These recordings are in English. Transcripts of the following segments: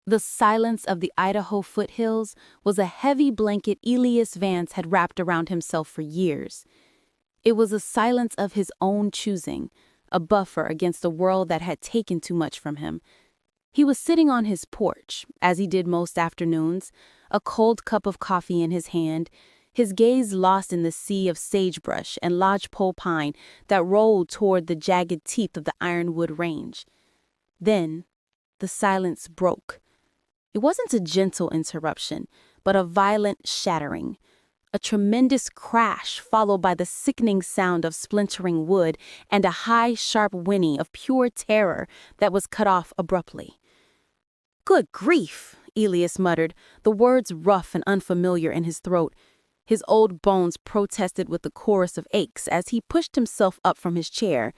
The silence of the Idaho foothills was a heavy blanket Elias Vance had wrapped around himself for years. It was a silence of his own choosing, a buffer against a world that had taken too much from him. He was sitting on his porch, as he did most afternoons, a cold cup of coffee in his hand, his gaze lost in the sea of sagebrush and lodgepole pine that rolled toward the jagged teeth of the Ironwood Range. Then, the silence broke. It wasn't a gentle interruption, but a violent shattering. A tremendous crash followed by the sickening sound of splintering wood and a high, sharp whinny of pure terror that was cut off abruptly. "Good grief," Elias muttered, the words rough and unfamiliar in his throat. His old bones protested with the chorus of aches as he pushed himself up from his chair.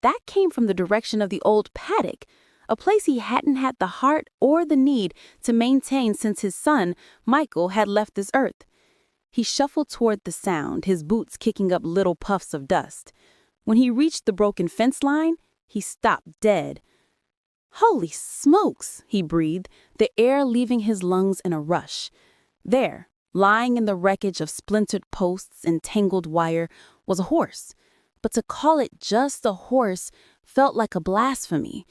That came from the direction of the old paddock, a place he hadn't had the heart or the need to maintain since his son, Michael, had left this earth. He shuffled toward the sound, his boots kicking up little puffs of dust. When he reached the broken fence line, he stopped dead. "Holy smokes," he breathed, the air leaving his lungs in a rush. There, lying in the wreckage of splintered posts and tangled wire, was a horse. But to call it just a horse felt like a blasphemy.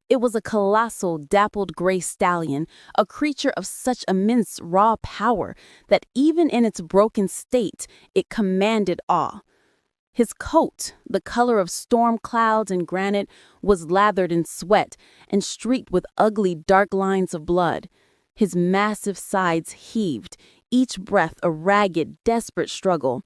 It was a colossal, dappled gray stallion, a creature of such immense raw power that even in its broken state, it commanded awe. His coat, the color of storm clouds and granite, was lathered in sweat and streaked with ugly, dark lines of blood. His massive sides heaved, each breath a ragged, desperate struggle.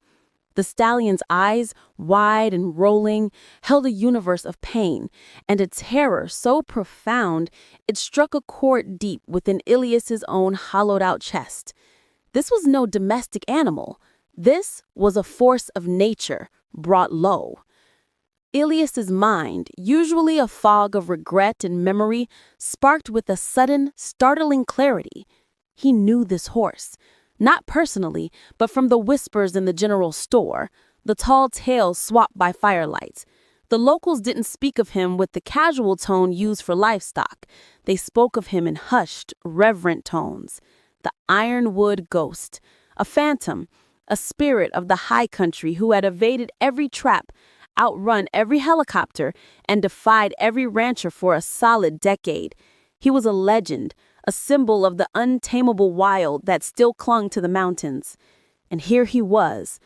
The stallion's eyes, wide and rolling, held a universe of pain, and a terror so profound it struck a chord deep within Elias's own hollowed-out chest. This was no domestic animal. This was a force of nature, brought low. Elias's mind, usually a fog of regret and memory, sparked with a sudden, startling clarity. He knew this horse. Not personally, but from the whispers in the general store, the tall tales swapped by firelight. The locals didn't speak of him with the casual tone used for livestock. They spoke of him in hushed, reverent tones. The Ironwood Ghost, a phantom, a spirit of the high country who had evaded every trap, outrun every helicopter, and defied every rancher for a solid decade. He was a legend, a symbol of the untamable wild that still clung to the mountains. And here he was,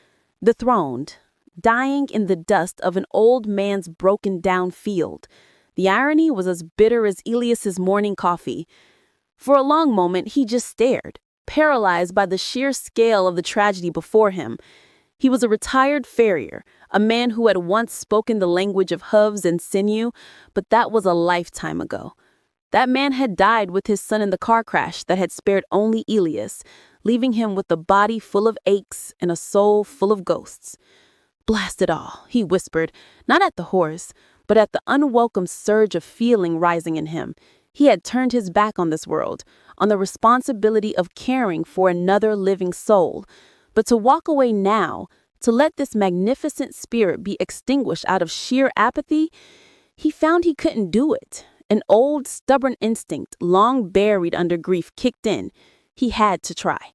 dethroned, dying in the dust of an old man's broken-down field. The irony was as bitter as Elias's morning coffee. For a long moment, he just stared, paralyzed by the sheer scale of the tragedy before him. He was a retired farrier, a man who had once spoken the language of hooves and sinew, but that was a lifetime ago. That man had died with his son in the car crash that had spared only Elias, leaving him with a body full of aches and a soul full of ghosts. "Blast it all," he whispered, not at the horse, but at the unwelcome surge of feeling rising in him. He had turned his back on this world, on the responsibility of caring for another living soul. But to walk away now, to let this magnificent spirit be extinguished out of sheer apathy, he found he couldn't do it. An old, stubborn instinct, long buried under grief, kicked in. He had to try.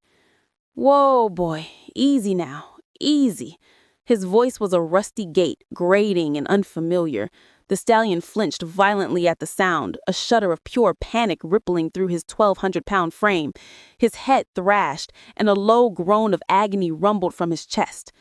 "Whoa, boy, easy now, easy." His voice was a rusty gate, grating and unfamiliar. The stallion flinched violently at the sound, a shudder of pure panic rippling through his 1,200-pound frame. His head thrashed, and a low groan of agony rumbled from his chest.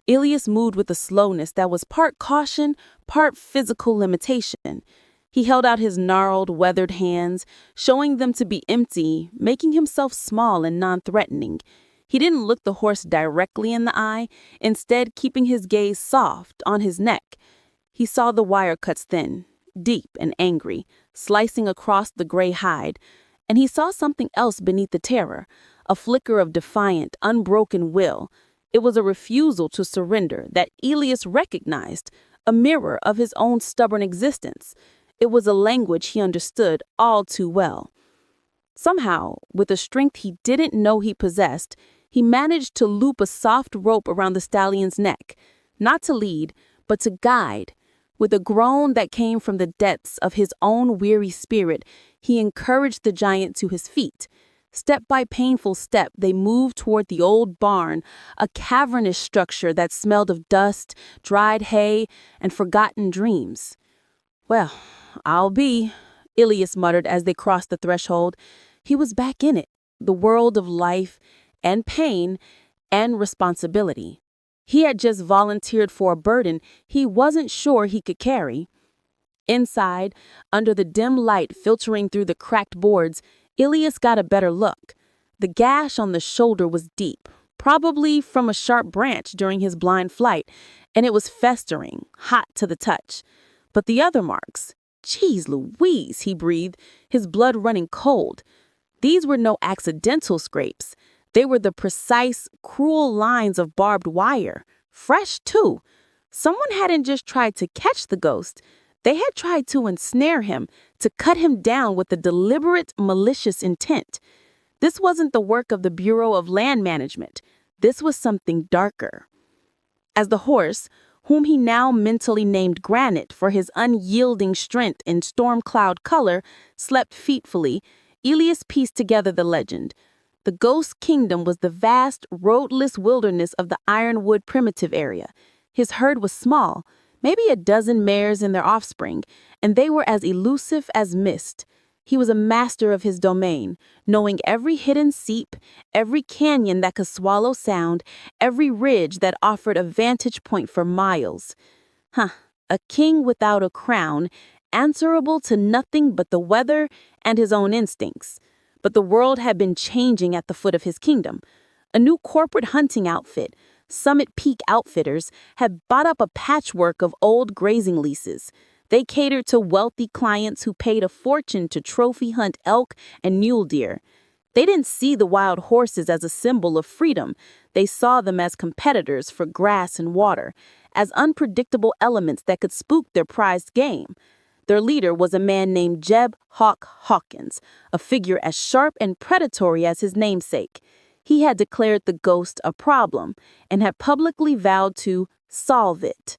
Elias moved with a slowness that was part caution, part physical limitation. He held out his gnarled, weathered hands, showing them to be empty, making himself small and non-threatening. He didn't look the horse directly in the eye, instead keeping his gaze soft, on his neck. He saw the wire cuts thin, deep and angry, slicing across the gray hide, and he saw something else beneath the terror, a flicker of defiant, unbroken will. It was a refusal to surrender that Elias recognized, a mirror of his own stubborn existence. It was a language he understood all too well. Somehow, with a strength he didn't know he possessed, he managed to loop a soft rope around the stallion's neck, not to lead, but to guide. With a groan that came from the depths of his own weary spirit, He encouraged the giant to his feet. Step by painful step, they moved toward the old barn, a cavernous structure that smelled of dust, dried hay, and forgotten dreams. "Well, I'll be," Elias muttered as they crossed the threshold. He was back in it, the world of life and pain and responsibility. He had just volunteered for a burden he wasn't sure he could carry. Inside, under the dim light filtering through the cracked boards, Elias got a better look. The gash on the shoulder was deep, probably from a sharp branch during his blind flight, and it was festering, hot to the touch. But the other marks, "Geez Louise," he breathed, his blood running cold. These were no accidental scrapes. They were the precise, cruel lines of barbed wire. Fresh, too. Someone hadn't just tried to catch the ghost. They had tried to ensnare him, to cut him down with a deliberate, malicious intent. This wasn't the work of the Bureau of Land Management. This was something darker. As the horse, whom he now mentally named Granite for his unyielding strength in storm cloud color, slept fitfully, Elias pieced together the legend. The ghost kingdom was the vast, roadless wilderness of the Ironwood primitive area. His herd was small, maybe a dozen mares and their offspring, and they were as elusive as mist. He was a master of his domain, knowing every hidden seep, every canyon that could swallow sound, every ridge that offered a vantage point for miles. A king without a crown, answerable to nothing but the weather and his own instincts. But the world had been changing at the foot of his kingdom. A new corporate hunting outfit, Summit Peak Outfitters, had bought up a patchwork of old grazing leases. They catered to wealthy clients who paid a fortune to trophy hunt elk and mule deer. They didn't see the wild horses as a symbol of freedom. They saw them as competitors for grass and water, as unpredictable elements that could spook their prized game. Their leader was a man named Jeb Hawk Hawkins, a figure as sharp and predatory as his namesake. He had declared the ghost a problem and had publicly vowed to solve it.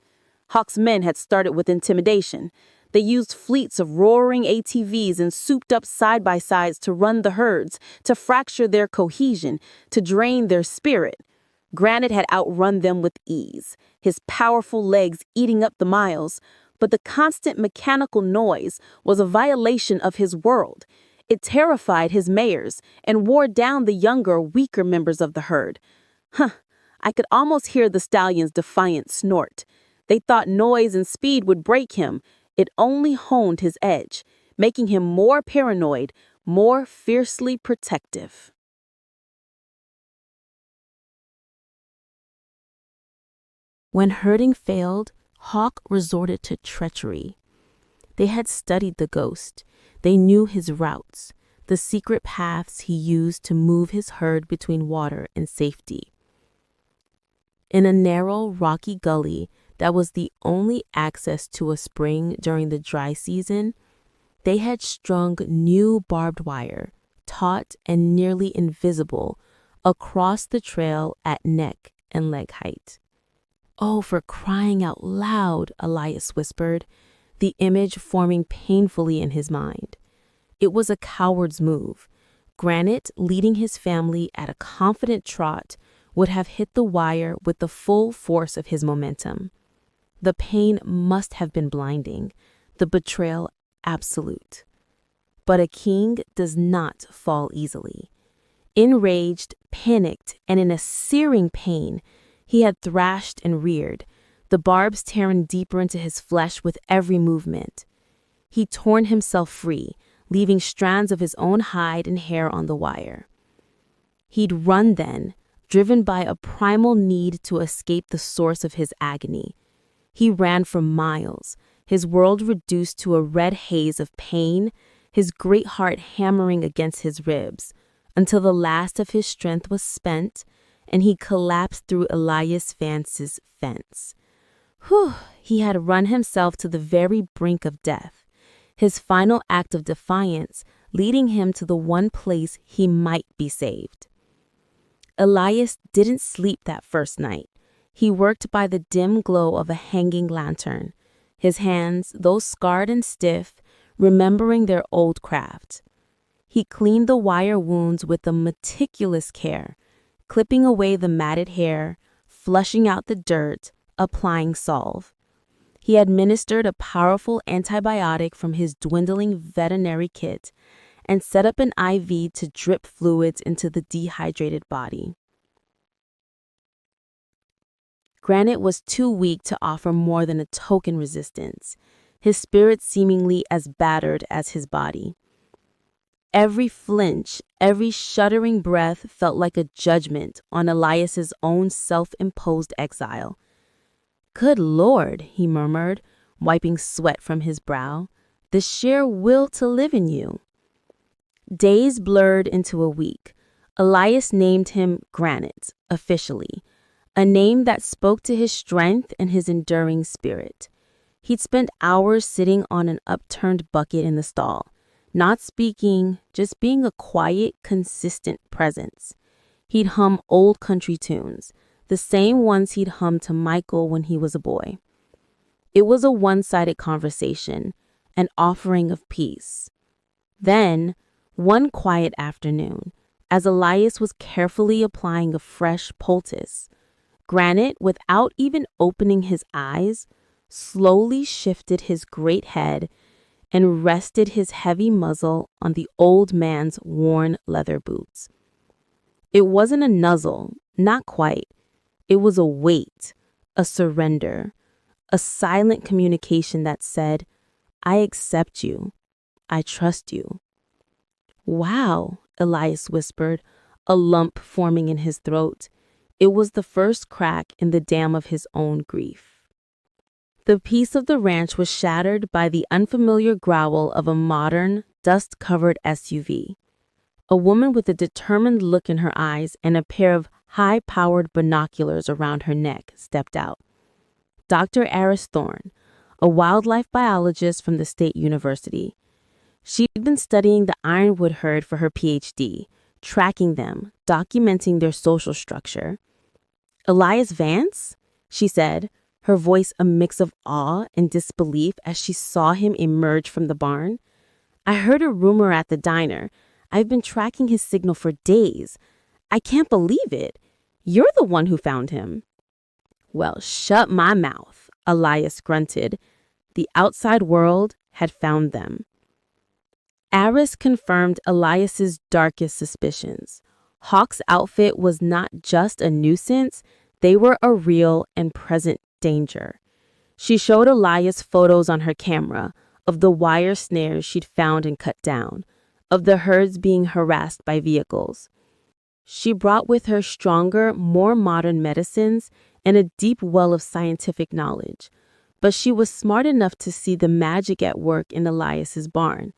Hawk's men had started with intimidation. They used fleets of roaring ATVs and souped-up side-by-sides to run the herds, to fracture their cohesion, to drain their spirit. Granite had outrun them with ease, his powerful legs eating up the miles. But the constant mechanical noise was a violation of his world. It terrified his mares and wore down the younger, weaker members of the herd. I could almost hear the stallion's defiant snort. They thought noise and speed would break him. It only honed his edge, making him more paranoid, more fiercely protective. When herding failed, Hawk resorted to treachery. They had studied the ghost. They knew his routes, the secret paths he used to move his herd between water and safety. In a narrow, rocky gully that was the only access to a spring during the dry season, they had strung new barbed wire, taut and nearly invisible, across the trail at neck and leg height. "Oh, for crying out loud," Elias whispered, the image forming painfully in his mind. It was a coward's move. Granite, leading his family at a confident trot, would have hit the wire with the full force of his momentum. The pain must have been blinding, the betrayal absolute. But a king does not fall easily. Enraged, panicked, and in a searing pain, he had thrashed and reared, the barbs tearing deeper into his flesh with every movement. He'd torn himself free, leaving strands of his own hide and hair on the wire. He'd run then, driven by a primal need to escape the source of his agony. He ran for miles, his world reduced to a red haze of pain, his great heart hammering against his ribs, until the last of his strength was spent and he collapsed through Elias Vance's fence. He had run himself to the very brink of death, his final act of defiance leading him to the one place he might be saved. Elias didn't sleep that first night. He worked by the dim glow of a hanging lantern. His hands, though scarred and stiff, remembering their old craft. He cleaned the wire wounds with a meticulous care, clipping away the matted hair, flushing out the dirt, applying salve. He administered a powerful antibiotic from his dwindling veterinary kit and set up an IV to drip fluids into the dehydrated body. Granite was too weak to offer more than a token resistance, his spirit seemingly as battered as his body. Every flinch, every shuddering breath felt like a judgment on Elias's own self-imposed exile. "Good Lord," he murmured, wiping sweat from his brow, "the sheer will to live in you." Days blurred into a week. Elias named him Granite, officially, a name that spoke to his strength and his enduring spirit. He'd spent hours sitting on an upturned bucket in the stall, not speaking, just being a quiet, consistent presence. He'd hum old country tunes, the same ones he'd hummed to Michael when he was a boy. It was a one-sided conversation, an offering of peace. Then, one quiet afternoon, as Elias was carefully applying a fresh poultice, Granite, without even opening his eyes, slowly shifted his great head and rested his heavy muzzle on the old man's worn leather boots. It wasn't a nuzzle, not quite. It was a weight, a surrender, a silent communication that said, "I accept you. I trust you." "Wow," Elias whispered, a lump forming in his throat. It was the first crack in the dam of his own grief. The peace of the ranch was shattered by the unfamiliar growl of a modern, dust-covered SUV. A woman with a determined look in her eyes and a pair of high-powered binoculars around her neck stepped out. Dr. Aris Thorne, a wildlife biologist from the State University. She'd been studying the Ironwood herd for her PhD, tracking them, documenting their social structure. "Elias Vance?" she said, her voice a mix of awe and disbelief as she saw him emerge from the barn. "I heard a rumor at the diner. I've been tracking his signal for days. I can't believe it. You're the one who found him." "Well, shut my mouth," Elias grunted. The outside world had found them. Aris confirmed Elias's darkest suspicions. Hawk's outfit was not just a nuisance, they were a real and present danger. She showed Elias photos on her camera of the wire snares she'd found and cut down, of the herds being harassed by vehicles. She brought with her stronger, more modern medicines and a deep well of scientific knowledge, but she was smart enough to see the magic at work in Elias's barn.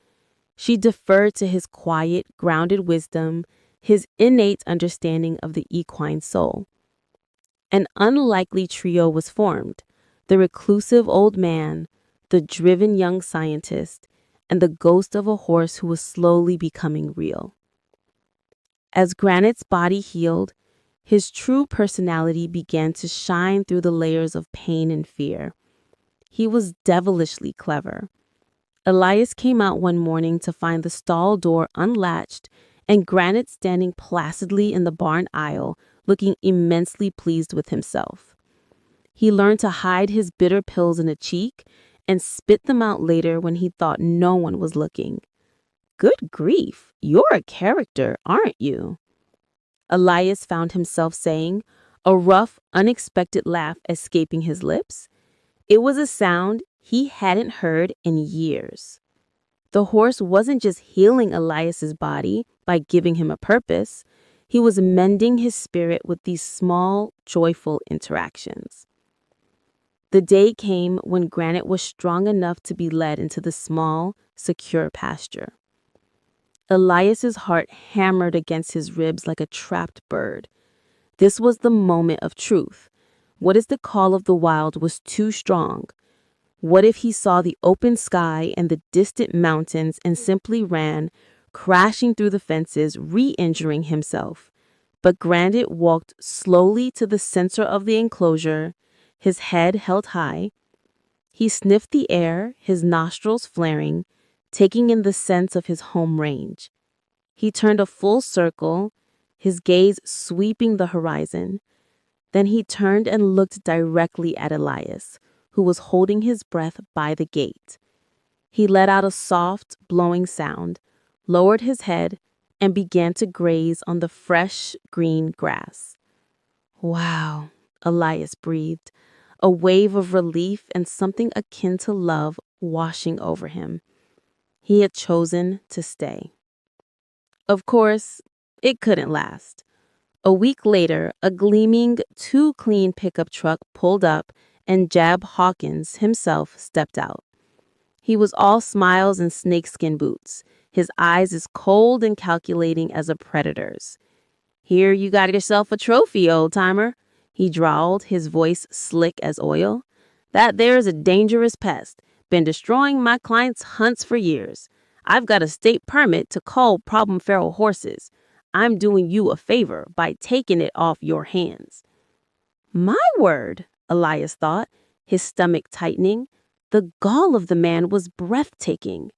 She deferred to his quiet, grounded wisdom, his innate understanding of the equine soul. An unlikely trio was formed: the reclusive old man, the driven young scientist, and the ghost of a horse who was slowly becoming real. As Granite's body healed, his true personality began to shine through the layers of pain and fear. He was devilishly clever. Elias came out one morning to find the stall door unlatched and Granite standing placidly in the barn aisle, looking immensely pleased with himself. He learned to hide his bitter pills in a cheek and spit them out later when he thought no one was looking. "Good grief, you're a character, aren't you?" Elias found himself saying, a rough, unexpected laugh escaping his lips. It was a sound he hadn't heard in years. The horse wasn't just healing Elias's body by giving him a purpose. He was mending his spirit with these small, joyful interactions. The day came when Granite was strong enough to be led into the small, secure pasture. Elias's heart hammered against his ribs like a trapped bird. This was the moment of truth. What if the call of the wild was too strong? What if he saw the open sky and the distant mountains and simply ran, crashing through the fences, re-injuring himself? But Granite walked slowly to the center of the enclosure, his head held high. He sniffed the air, his nostrils flaring, taking in the sense of his home range. He turned a full circle, his gaze sweeping the horizon. Then he turned and looked directly at Elias, who was holding his breath by the gate. He let out a soft, blowing sound, lowered his head, and began to graze on the fresh, green grass. Wow, Elias breathed, a wave of relief and something akin to love washing over him. He had chosen to stay. Of course, it couldn't last. A week later, a gleaming, too-clean pickup truck pulled up and Jab Hawkins himself stepped out. He was all smiles and snakeskin boots, his eyes as cold and calculating as a predator's. "Here you got yourself a trophy, old-timer," he drawled, his voice slick as oil. "That there is a dangerous pest, been destroying my clients' hunts for years. I've got a state permit to cull problem feral horses. I'm doing you a favor by taking it off your hands." My word, Elias thought, his stomach tightening. The gall of the man was breathtaking.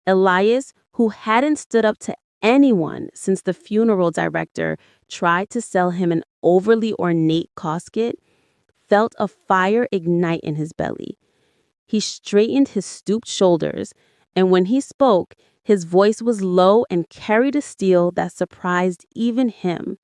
Elias, who hadn't stood up to anyone since the funeral director tried to sell him an overly ornate casket, felt a fire ignite in his belly. He straightened his stooped shoulders, and when he spoke, his voice was low and carried a steel that surprised even him.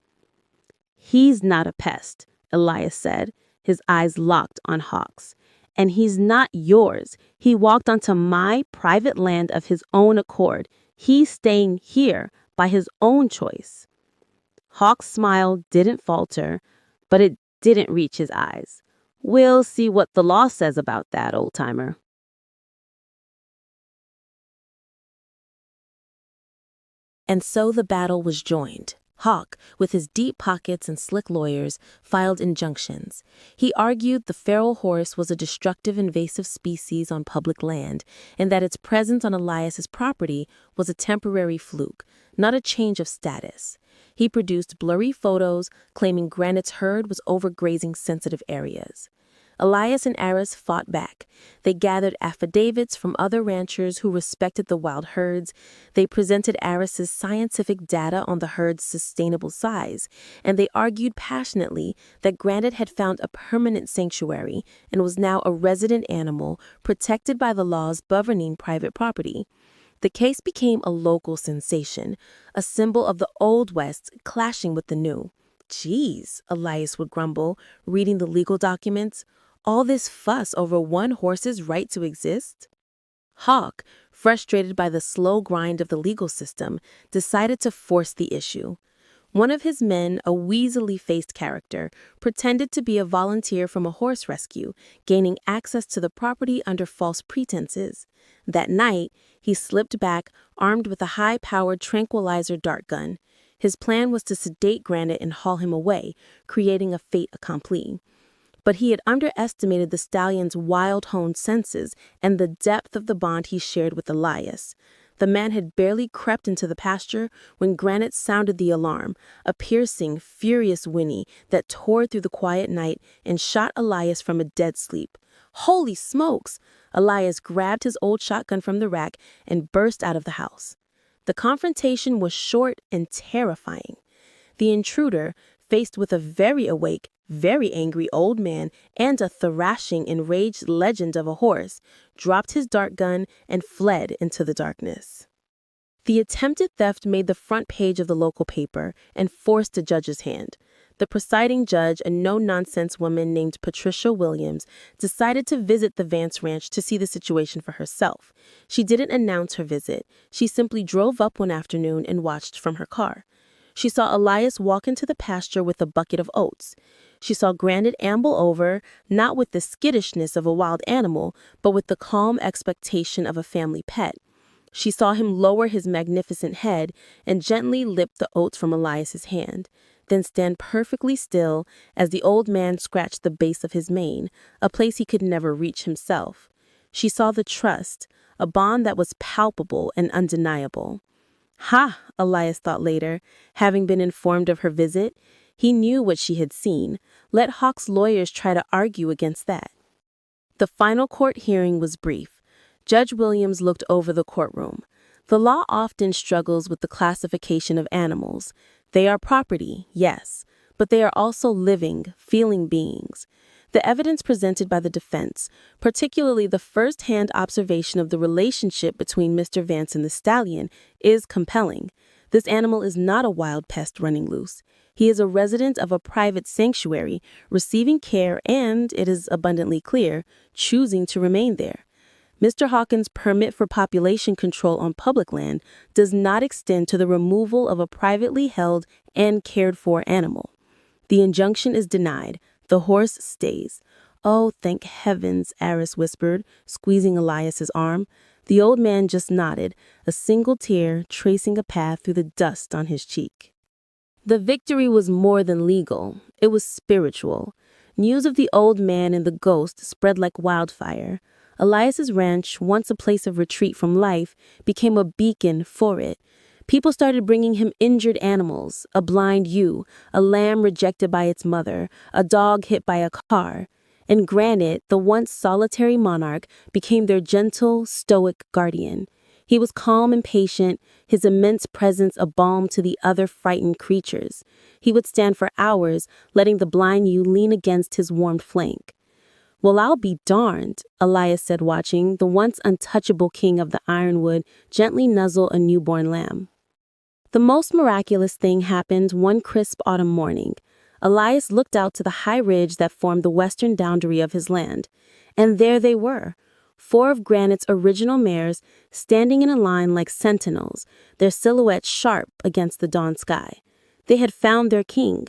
"He's not a pest," Elias said, his eyes locked on Hawk's. "And he's not yours. He walked onto my private land of his own accord. He's staying here by his own choice." Hawk's smile didn't falter, but it didn't reach his eyes. "We'll see what the law says about that, old-timer." And so the battle was joined. Hawk, with his deep pockets and slick lawyers, filed injunctions. He argued the feral horse was a destructive invasive species on public land, and that its presence on Elias's property was a temporary fluke, not a change of status. He produced blurry photos claiming Granite's herd was overgrazing sensitive areas. Elias and Aris fought back. They gathered affidavits from other ranchers who respected the wild herds. They presented Aris's scientific data on the herd's sustainable size, and they argued passionately that Granite had found a permanent sanctuary and was now a resident animal protected by the laws governing private property. The case became a local sensation, a symbol of the Old West clashing with the new. "Geez," Elias would grumble, reading the legal documents. "All this fuss over one horse's right to exist?" Hawk, frustrated by the slow grind of the legal system, decided to force the issue. One of his men, a weaselly-faced character, pretended to be a volunteer from a horse rescue, gaining access to the property under false pretenses. That night, he slipped back, armed with a high-powered tranquilizer dart gun. His plan was to sedate Granite and haul him away, creating a fait accompli. But he had underestimated the stallion's wild-honed senses and the depth of the bond he shared with Elias. The man had barely crept into the pasture when Granite sounded the alarm, a piercing, furious whinny that tore through the quiet night and shot Elias from a dead sleep. Holy smokes! Elias grabbed his old shotgun from the rack and burst out of the house. The confrontation was short and terrifying. The intruder, faced with a very awake, very angry old man and a thrashing, enraged legend of a horse, dropped his dart gun and fled into the darkness. The attempted theft made the front page of the local paper and forced a judge's hand. The presiding judge, a no-nonsense woman named Patricia Williams, decided to visit the Vance Ranch to see the situation for herself. She didn't announce her visit. She simply drove up one afternoon and watched from her car. She saw Elias walk into the pasture with a bucket of oats. She saw Granite amble over, not with the skittishness of a wild animal, but with the calm expectation of a family pet. She saw him lower his magnificent head and gently lip the oats from Elias's hand, then stand perfectly still as the old man scratched the base of his mane, a place he could never reach himself. She saw the trust, a bond that was palpable and undeniable. Ha, Elias thought later, having been informed of her visit. He knew what she had seen. Let Hawk's lawyers try to argue against that. The final court hearing was brief. Judge Williams looked over the courtroom. The law often struggles with the classification of animals. They are property, yes, but they are also living, feeling beings. The evidence presented by the defense, particularly the first-hand observation of the relationship between Mr. Vance and the stallion, is compelling. This animal is not a wild pest running loose. He is a resident of a private sanctuary, receiving care and, it is abundantly clear, choosing to remain there. Mr. Hawkins' permit for population control on public land does not extend to the removal of a privately held and cared for animal. The injunction is denied. The horse stays. "Oh, thank heavens," Aris whispered, squeezing Elias's arm. The old man just nodded, a single tear tracing a path through the dust on his cheek. The victory was more than legal. It was spiritual. News of the old man and the ghost spread like wildfire. Elias's ranch, once a place of retreat from life, became a beacon for it. People started bringing him injured animals, a blind ewe, a lamb rejected by its mother, a dog hit by a car. And Granite, the once solitary monarch, became their gentle, stoic guardian. He was calm and patient, his immense presence a balm to the other frightened creatures. He would stand for hours, letting the blind ewe lean against his warm flank. "Well, I'll be darned," Elias said, watching the once untouchable king of the Ironwood gently nuzzle a newborn lamb. The most miraculous thing happened one crisp autumn morning. Elias looked out to the high ridge that formed the western boundary of his land. And there they were, 4 of Granite's original mares standing in a line like sentinels, their silhouettes sharp against the dawn sky. They had found their king.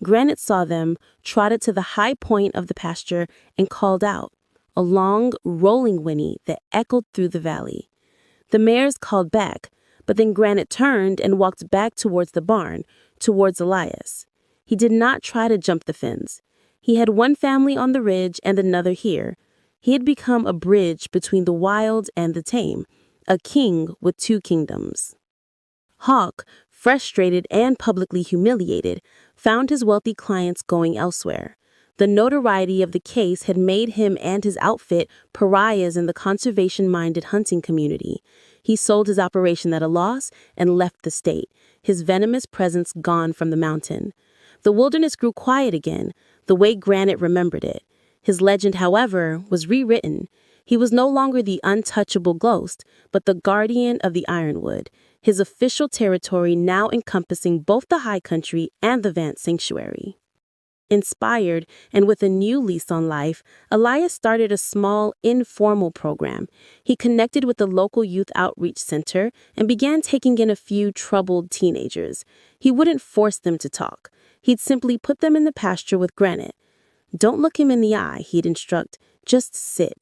Granite saw them, trotted to the high point of the pasture, and called out, a long, rolling whinny that echoed through the valley. The mares called back, but then Granite turned and walked back towards the barn, towards Elias. He did not try to jump the fence. He had one family on the ridge and another here. He had become a bridge between the wild and the tame, a king with 2 kingdoms. Hawk, frustrated and publicly humiliated, found his wealthy clients going elsewhere. The notoriety of the case had made him and his outfit pariahs in the conservation-minded hunting community. He sold his operation at a loss and left the state, his venomous presence gone from the mountain. The wilderness grew quiet again, the way Granite remembered it. His legend, however, was rewritten. He was no longer the untouchable ghost, but the guardian of the Ironwood, his official territory now encompassing both the high country and the Vance sanctuary. Inspired and with a new lease on life, Elias started a small, informal program. He connected with the local youth outreach center and began taking in a few troubled teenagers. He wouldn't force them to talk. He'd simply put them in the pasture with Granite. "Don't look him in the eye," he'd instruct. "Just sit.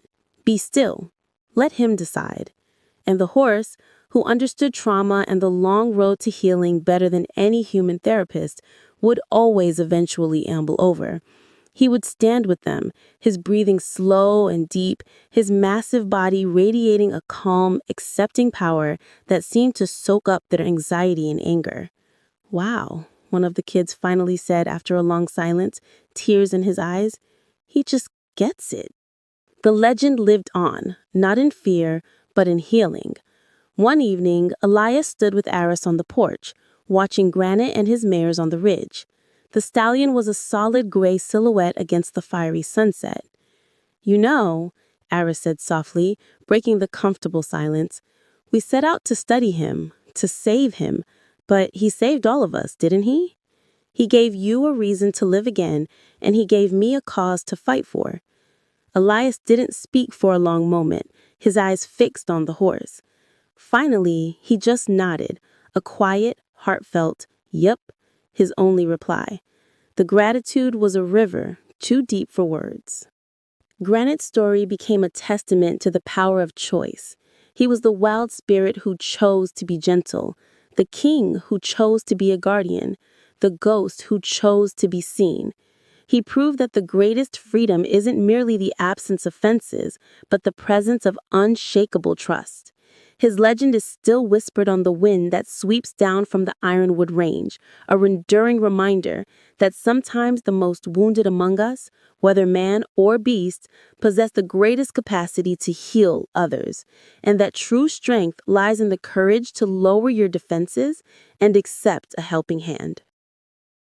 Be still. Let him decide." And the horse, who understood trauma and the long road to healing better than any human therapist, would always eventually amble over. He would stand with them, his breathing slow and deep, his massive body radiating a calm, accepting power that seemed to soak up their anxiety and anger. "Wow," one of the kids finally said after a long silence, tears in his eyes. "He just gets it." The legend lived on, not in fear, but in healing. One evening, Elias stood with Aris on the porch, watching Granite and his mares on the ridge. The stallion was a solid gray silhouette against the fiery sunset. "You know," Aris said softly, breaking the comfortable silence, "we set out to study him, to save him, but he saved all of us, didn't he? He gave you a reason to live again, and he gave me a cause to fight for." Elias didn't speak for a long moment, his eyes fixed on the horse. Finally, he just nodded, a quiet, heartfelt, "Yep," his only reply. The gratitude was a river, too deep for words. Granite's story became a testament to the power of choice. He was the wild spirit who chose to be gentle, the king who chose to be a guardian, the ghost who chose to be seen. He proved that the greatest freedom isn't merely the absence of fences, but the presence of unshakable trust. His legend is still whispered on the wind that sweeps down from the Ironwood Range, a enduring reminder that sometimes the most wounded among us, whether man or beast, possess the greatest capacity to heal others, and that true strength lies in the courage to lower your defenses and accept a helping hand.